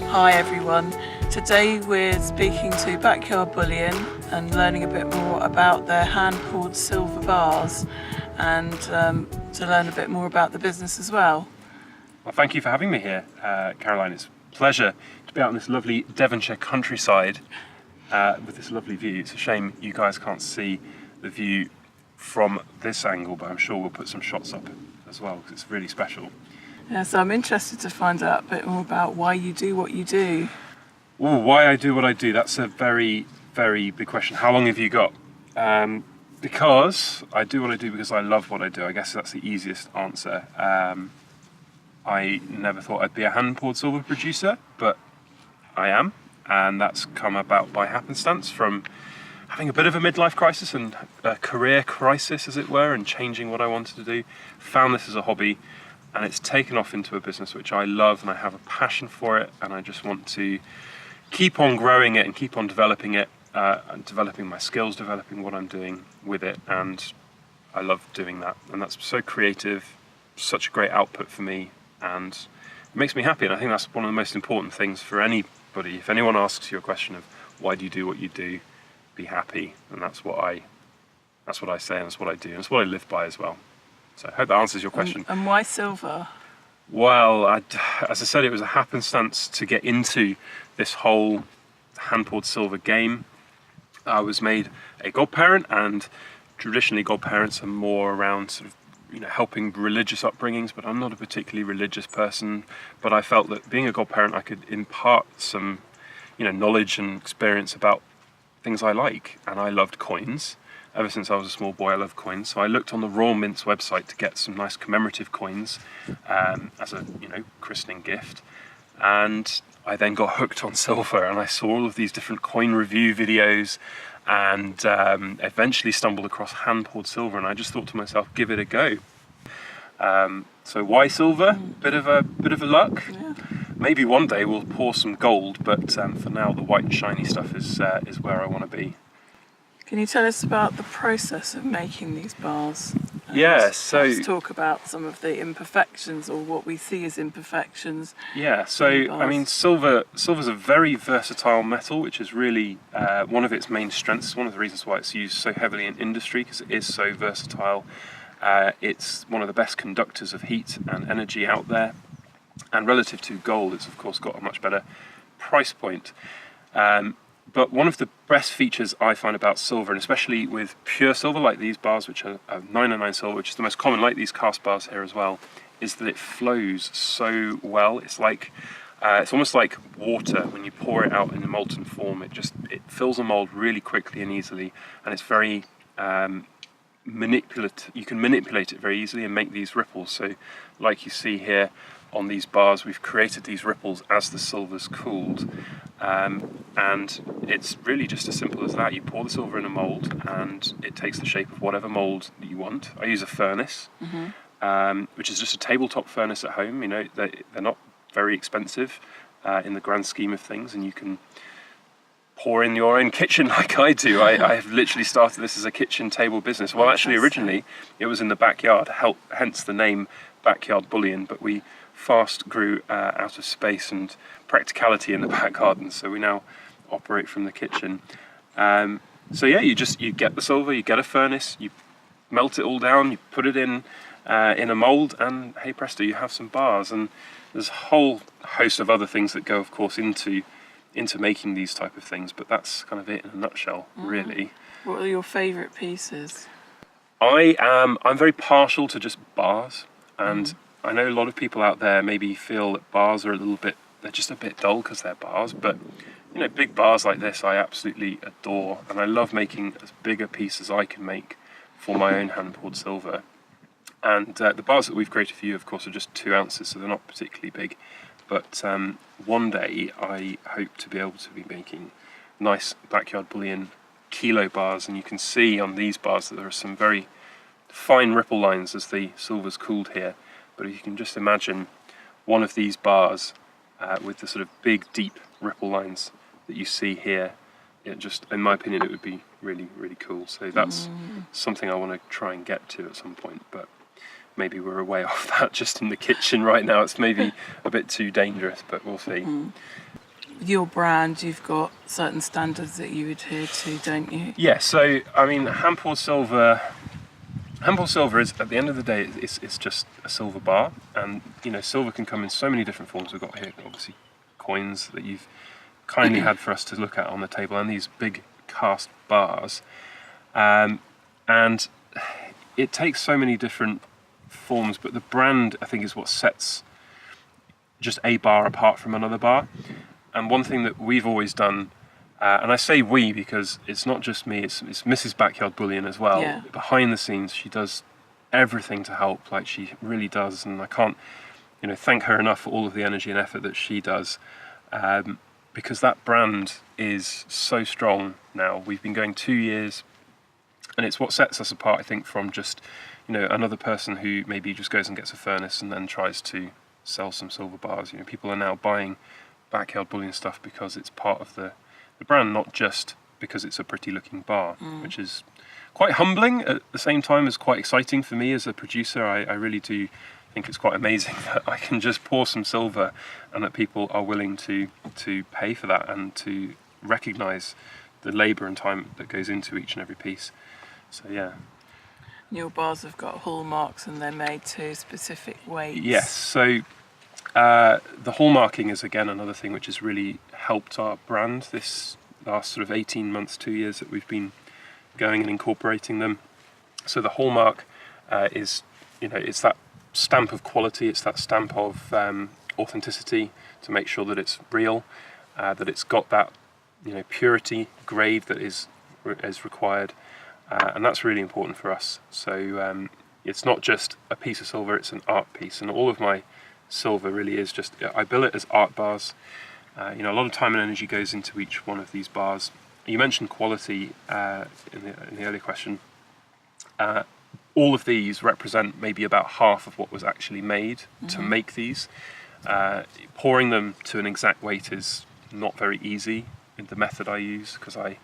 Hi everyone, today we're speaking to Backyard Bullion and learning a bit more about their hand-poured silver bars and to learn a bit more about the business as well. Well, thank you for having me here, Caroline. It's a pleasure to be out in this lovely Devonshire countryside with this lovely view. It's a shame you guys can't see the view from this angle, but I'm sure we'll put some shots up as well because it's really special. Yeah, so I'm interested to find out a bit more about why you do what you do. Oh, why I do what I do, that's a very, very big question. How long have you got? Because I do what I do because I love what I do. I guess that's the easiest answer. I never thought I'd be a hand-poured silver producer, but I am, and that's come about by happenstance from having a bit of a midlife crisis and a career crisis, as it were, and changing what I wanted to do. Found this as a hobby, and it's taken off into a business which I love, and I have a passion for it, and I just want to keep on growing it and keep on developing it, and developing my skills, developing what I'm doing with it, and I love doing that. And that's so creative, such a great output for me, and it makes me happy, and I think that's one of the most important things for anybody. If anyone asks you a question of why do you do what you do, be happy, and that's what I say, and that's what I do, and it's what I live by as well. So I hope that answers your question. And why silver? Well, as I said, it was a happenstance to get into this whole hand-poured silver game. I was made a godparent, and traditionally godparents are more around sort of, helping religious upbringings, but I'm not a particularly religious person. But I felt that being a godparent, I could impart some, knowledge and experience about things I like, and I loved coins. Ever since I was a small boy, I love coins. So I looked on the Royal Mint's website to get some nice commemorative coins as a christening gift. And I then got hooked on silver, and I saw all of these different coin review videos, and eventually stumbled across hand-poured silver. And I just thought to myself, give it a go. So why silver? Bit of a luck. Yeah. Maybe one day we'll pour some gold, but for now the white and shiny stuff is where I want to be. Can you tell us about the process of making these bars? Yeah, so let's talk about some of the imperfections, or what we see as imperfections. Yeah, so I mean, silver's a very versatile metal, which is really one of its main strengths. One of the reasons why it's used so heavily in industry, because it is so versatile. It's one of the best conductors of heat and energy out there, and relative to gold, it's of course got a much better price point. But one of the best features I find about silver, and especially with pure silver like these bars, which are 909 silver, which is the most common, like these cast bars here as well, is that it flows so well. It's like it's almost like water. When you pour it out in a molten form, it fills a mold really quickly and easily, and it's very manipulative. You can manipulate it very easily and make these ripples. So like you see here on these bars, we've created these ripples as the silver's cooled, and it's really just as simple as that. You pour the silver in a mold, and it takes the shape of whatever mold that you want. I use a furnace, which is just a tabletop furnace at home. They're not very expensive in the grand scheme of things, and you can pour in your own kitchen like I do. I have literally started this as a kitchen table business. Well, actually, originally it was in the backyard, hence the name Backyard Bullion, but we fast grew out of space and practicality in the back garden, so we now operate from the kitchen. So yeah, you get the silver, you get a furnace, you melt it all down, you put it in a mold, and hey presto, you have some bars. And there's a whole host of other things that go, of course, into making these type of things, but that's kind of it in a nutshell, really. What are your favourite pieces? I'm very partial to just bars, and I know a lot of people out there maybe feel that bars are they're just a bit dull because they're bars, but big bars like this I absolutely adore, and I love making as big a piece as I can make for my own hand-poured silver. And the bars that we've created for you, of course, are just 2 ounces, so they're not particularly big, but one day I hope to be able to be making nice Backyard Bullion kilo bars, and you can see on these bars that there are some very fine ripple lines as the silver's cooled here. But if you can just imagine one of these bars with the sort of big, deep ripple lines that you see here, in my opinion, it would be really, really cool. So that's something I want to try and get to at some point, but maybe we're way off that just in the kitchen right now. It's maybe a bit too dangerous, but we'll see. with your brand, you've got certain standards that you adhere to, don't you? Yeah, so I mean, hand-poured silver is, at the end of the day, it's just a silver bar, and you know, silver can come in so many different forms. We've got here, obviously, coins that you've kindly had for us to look at on the table, and these big cast bars, and it takes so many different forms, but the brand, I think, is what sets just a bar apart from another bar. And one thing that we've always done, and I say we because it's not just me, it's Mrs. Backyard Bullion as well. Yeah. Behind the scenes, she does everything to help, like she really does, and I can't, you know, thank her enough for all of the energy and effort that she does, because that brand is so strong now. We've been going 2 years, and it's what sets us apart, I think, from just, you know, another person who maybe just goes and gets a furnace and then tries to sell some silver bars. You know, people are now buying Backyard Bullion stuff because it's part of the brand, not just because it's a pretty looking bar, which is quite humbling at the same time as quite exciting for me as a producer. I really do think it's quite amazing that I can just pour some silver and that people are willing to pay for that and to recognise the labour and time that goes into each and every piece. So yeah. Your bars have got hallmarks and they're made to specific weights. Yes, so the hallmarking is again another thing which has really helped our brand this last sort of 18 months, 2 years that we've been going and incorporating them. So the hallmark is, you know, it's that stamp of quality, it's that stamp of authenticity to make sure that it's real, that it's got that, you know, purity grade that is required, and that's really important for us. So it's not just a piece of silver, it's an art piece, and all of my silver really is just, I bill it as art bars. You know, a lot of time and energy goes into each one of these bars. You mentioned quality in the earlier question. All of these represent maybe about half of what was actually made to make these. Pouring them to an exact weight is not very easy in the method I use, because I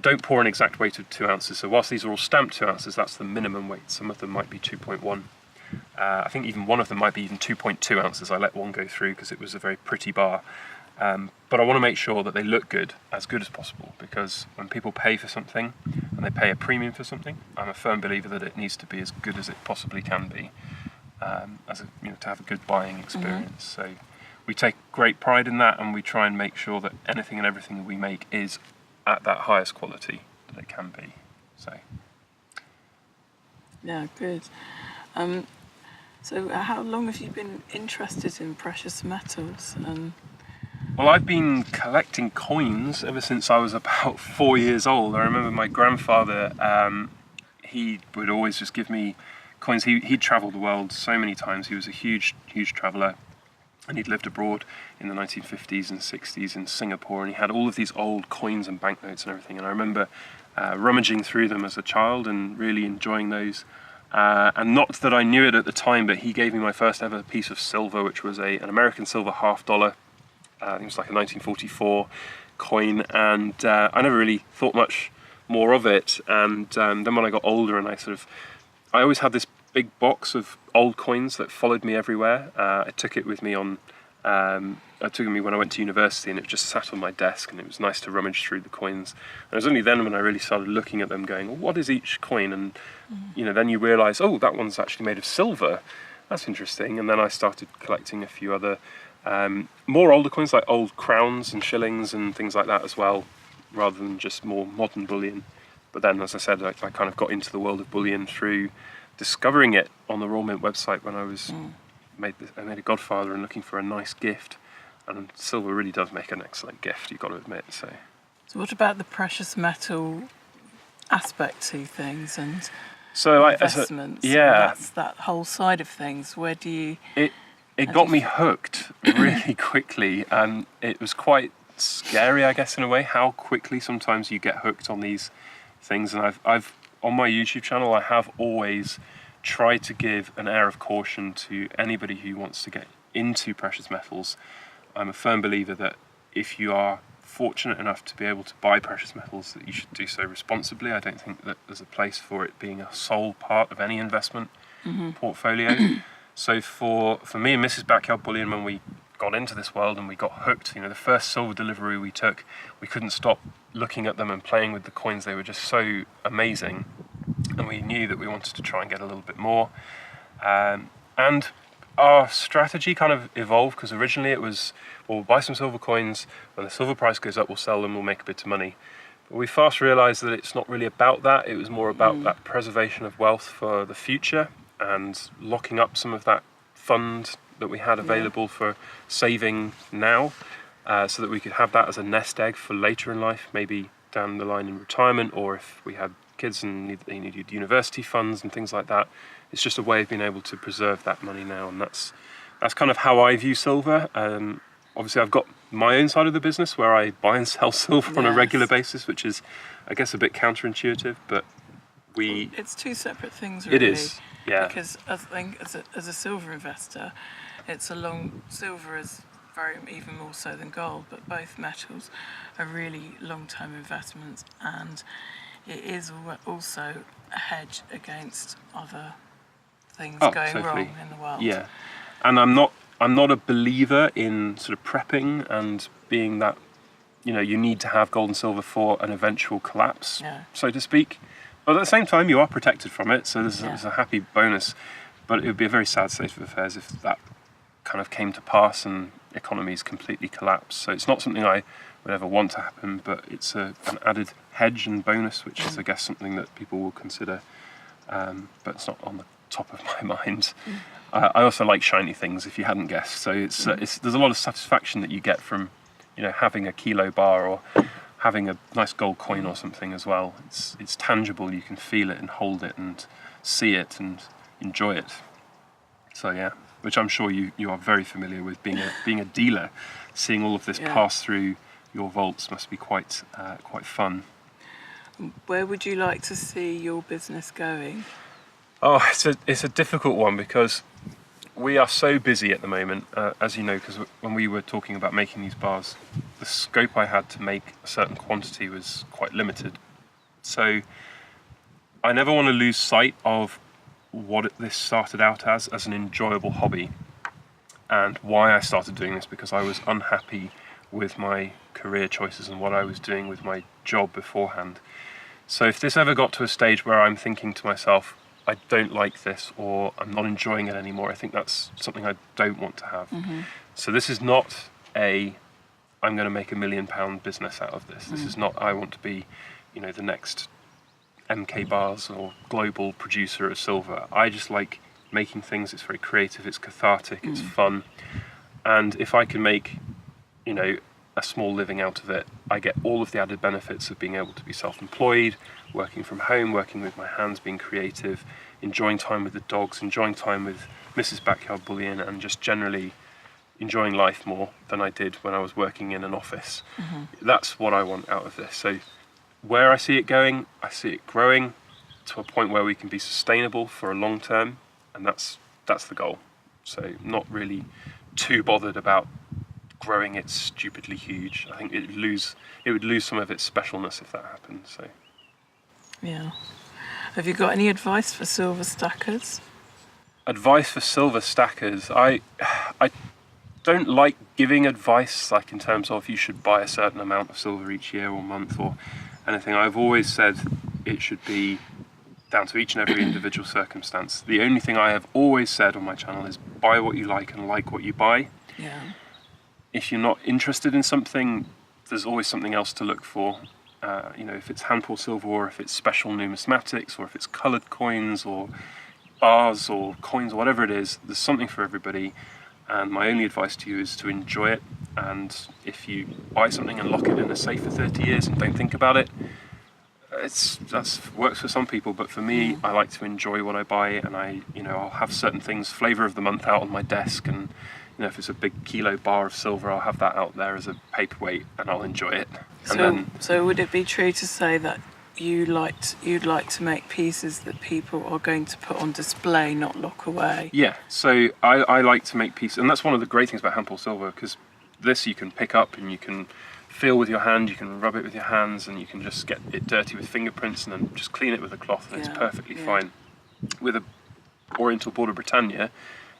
don't pour an exact weight of 2 ounces. So whilst these are all stamped 2 ounces, that's the minimum weight. Some of them might be 2.1. I think even one of them might be even 2.2 ounces. I let one go through because it was a very pretty bar. But I want to make sure that they look good as possible, because when people pay for something and they pay a premium for something, I'm a firm believer that it needs to be as good as it possibly can be, to have a good buying experience. So we take great pride in that, and we try and make sure that anything and everything that we make is at that highest quality that it can be. So yeah, good. So how long have you been interested in precious metals? Well, I've been collecting coins ever since I was about 4 years old. I remember my grandfather, he would always just give me coins. He'd travelled the world so many times. He was a huge traveller, and he'd lived abroad in the 1950s and 60s in Singapore, and he had all of these old coins and banknotes and everything. And I remember rummaging through them as a child and really enjoying those. And not that I knew it at the time, but he gave me my first ever piece of silver, which was an American silver $half. I think it was like a 1944 coin, and I never really thought much more of it. And then when I got older, and I always had this big box of old coins that followed me everywhere. I took it with me when I went to university, and it just sat on my desk, and it was nice to rummage through the coins. And it was only then when I really started looking at them, going, well, what is each coin? And you know, then you realise, oh, that one's actually made of silver. That's interesting. And then I started collecting a few other more older coins, like old crowns and shillings and things like that as well, rather than just more modern bullion. But then, as I said, I kind of got into the world of bullion through discovering it on the Royal Mint website when I was made a godfather and looking for a nice gift. And silver really does make an excellent gift, you've got to admit. So what about the precious metal aspect to things and investments? That's that whole side of things. Where do you... It got me hooked really quickly, and it was quite scary, I guess, in a way, how quickly sometimes you get hooked on these things. And I've on my YouTube channel, I have always tried to give an air of caution to anybody who wants to get into precious metals. I'm a firm believer that if you are fortunate enough to be able to buy precious metals, that you should do so responsibly. I don't think that there's a place for it being a sole part of any investment portfolio. So for me and Mrs. Backyard Bullion, when we got into this world and we got hooked. The first silver delivery we took, we couldn't stop looking at them and playing with the coins. They were just so amazing, and we knew that we wanted to try and get a little bit more. And our strategy kind of evolved, because originally it was, well, we'll buy some silver coins, when the silver price goes up, we'll sell them, we'll make a bit of money. But we fast realised that it's not really about that. It was more about that preservation of wealth for the future and locking up some of that fund that we had available for saving now, so that we could have that as a nest egg for later in life, maybe down the line in retirement, or if we had kids and they needed university funds and things like that. It's just a way of being able to preserve that money now, and that's kind of how I view silver. Obviously, I've got my own side of the business where I buy and sell silver on a regular basis, which is, I guess, a bit counterintuitive, but it's two separate things, really. It is, yeah. Because I think as a silver investor, silver is very, even more so than gold, but both metals are really long-term investments, and it is also a hedge against other things going wrong in the world. Yeah, and I'm not a believer in sort of prepping and being that, you need to have gold and silver for an eventual collapse, so to speak. But at the same time, you are protected from it, so there's a happy bonus. But it would be a very sad state of affairs if that kind of came to pass and economies completely collapse. So it's not something I would ever want to happen, but it's an added hedge and bonus, which is, I guess, something that people will consider, but it's not on the top of my mind. I also like shiny things, if you hadn't guessed. So there's a lot of satisfaction that you get from, having a kilo bar or having a nice gold coin or something as well. It's tangible. You can feel it and hold it and see it and enjoy it. So yeah, which I'm sure you are very familiar with, being a dealer. Seeing all of this pass through your vaults must be quite fun. Where would you like to see your business going? Oh, it's a difficult one, because we are so busy at the moment, as you know, because when we were talking about making these bars, the scope I had to make a certain quantity was quite limited. So I never want to lose sight of what this started out as an enjoyable hobby, and why I started doing this, because I was unhappy with my career choices and what I was doing with my job beforehand. So if this ever got to a stage where I'm thinking to myself, I don't like this, or I'm not enjoying it anymore, I think that's something I don't want to have. So this is not I'm going to make £1 million business out of this. This is not, I want to be, the next MK Bars or global producer of silver. I just like making things. It's very creative, it's cathartic, it's fun. And if I can make, a small living out of it, I get all of the added benefits of being able to be self-employed, working from home, working with my hands, being creative, enjoying time with the dogs, enjoying time with Mrs. Backyard Bullion, and just generally enjoying life more than I did when I was working in an office. That's what I want out of this. So where I see it going, I see it growing to a point where we can be sustainable for a long term, and that's the goal. So not really too bothered about growing it stupidly huge. I think it would lose some of its specialness if that happened. So yeah. Have you got any advice for silver stackers? Advice for silver stackers? I don't like giving advice, like in terms of you should buy a certain amount of silver each year or month or anything. I've always said it should be down to each and every individual circumstance. The only thing I have always said on my channel is buy what you like and like what you buy. Yeah. If you're not interested in something, there's always something else to look for. If it's hand-poured silver, or if it's special numismatics, or if it's coloured coins or bars or coins or whatever it is, there's something for everybody. And my only advice to you is to enjoy it. And if you buy something and lock it in a safe for 30 years and don't think about it, that works for some people, but for me, I like to enjoy what I buy, and I'll have certain things, flavour of the month, out on my desk, and if it's a big kilo bar of silver, I'll have that out there as a paperweight, and I'll enjoy it. So would it be true to say that you'd like to make pieces that people are going to put on display, not lock away? Yeah, so I like to make pieces, and that's one of the great things about hand-poured silver, because this you can pick up and you can feel with your hand, you can rub it with your hands, and you can just get it dirty with fingerprints and then just clean it with a cloth, and it's perfectly fine. With a Oriental Border Britannia,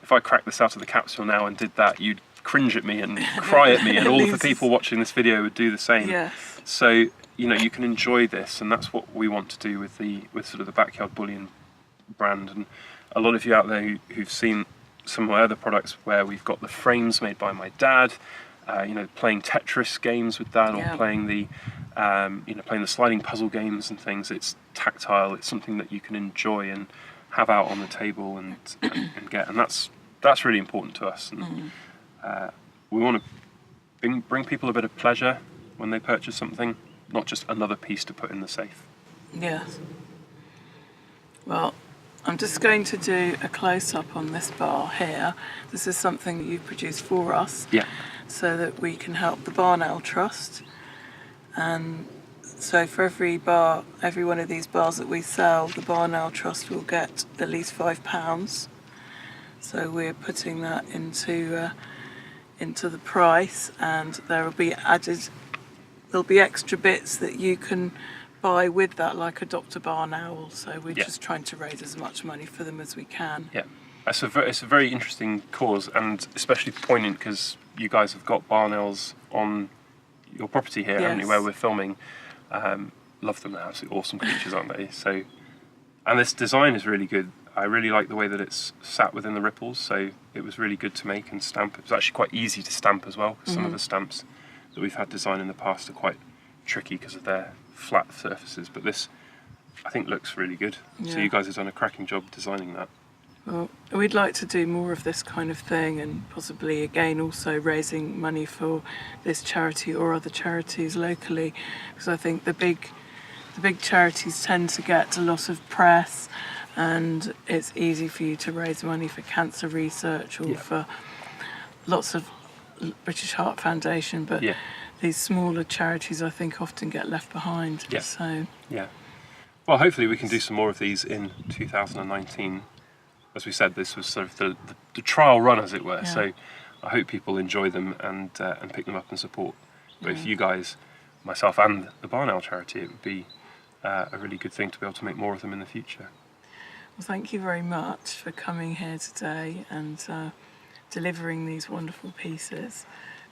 if I cracked this out of the capsule now and did that, you'd cringe at me and cry at me, and all of the people watching this video would do the same. Yes. So you can enjoy this, and that's what we want to do with sort of the Backyard Bullion brand. And a lot of you out there who've seen some of my other products where we've got the frames made by my dad, playing Tetris games with Dad, or playing the playing the sliding puzzle games and things. It's tactile. It's something that you can enjoy and have out on the table and get, and that's really important to us. And we want to bring people a bit of pleasure when they purchase something, not just another piece to put in the safe. Yes. Well, I'm just going to do a close-up on this bar here. This is something that you've produced for us, so that we can help the Barn Owl Trust. And so for every one of these bars that we sell, the Barn Owl Trust will get at least £5. So we're putting that into the price, and there'll be extra bits that you can buy with that, like Adopt a Barn Owl. So we're just trying to raise as much money for them as we can. Yeah, it's a very interesting cause, and especially poignant because you guys have got barn owls on your property here, haven't you, where we're filming. Love them, they're absolutely awesome creatures, aren't they? So, and this design is really good. I really like the way that it's sat within the ripples, so it was really good to make and stamp. It was actually quite easy to stamp as well, because some of the stamps that we've had designed in the past are quite tricky because of their flat surfaces, but this I think looks really good. So you guys have done a cracking job designing that. Well, we'd like to do more of this kind of thing, and possibly again also raising money for this charity or other charities locally, because I think the big charities tend to get a lot of press, and it's easy for you to raise money for cancer research or for lots of British Heart Foundation, but these smaller charities I think often get left behind. So well, hopefully we can do some more of these in 2019. As we said, this was sort of the trial run, as it were. So I hope people enjoy them and pick them up and support. But if you guys, myself and the Barn Owl charity, it would be a really good thing to be able to make more of them in the future. Well, thank you very much for coming here today and delivering these wonderful pieces.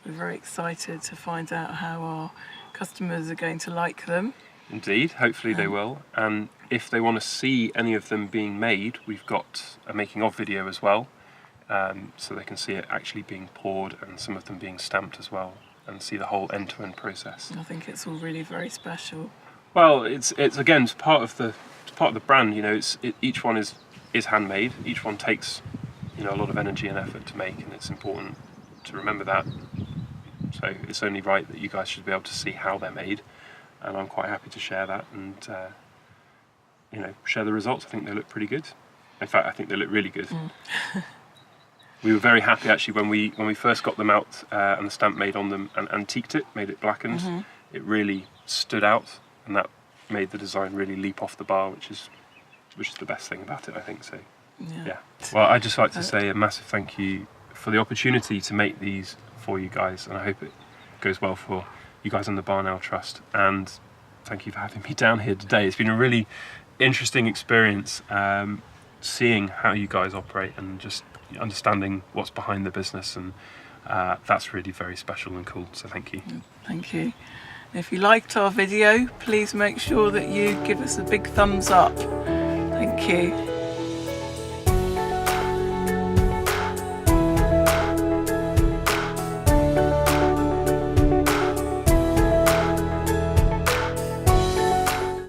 We're very excited to find out how our customers are going to like them. Indeed, hopefully they will. And if they want to see any of them being made, we've got a making of video as well, so they can see it actually being poured and some of them being stamped as well, and see the whole end-to-end process. I think it's all really very special. Well, it's again, it's part of the brand. Each one is handmade. Each one takes a lot of energy and effort to make, and it's important to remember that. So it's only right that you guys should be able to see how they're made, and I'm quite happy to share that and share the results. I think they look pretty good. In fact, I think they look really good. We were very happy actually when we first got them out and the stamp made on them and antiqued it, made it blackened. It really stood out, and that made the design really leap off the bar, which is the best thing about it, I think. So yeah. Well, I'd just like to say a massive thank you for the opportunity to make these for you guys, and I hope it goes well for you guys and the Barn Owl Trust. And thank you for having me down here today. It's been a really interesting experience, seeing how you guys operate and just understanding what's behind the business, and that's really very special and cool. So thank you. Thank you. If you liked our video, please make sure that you give us a big thumbs up. Thank you.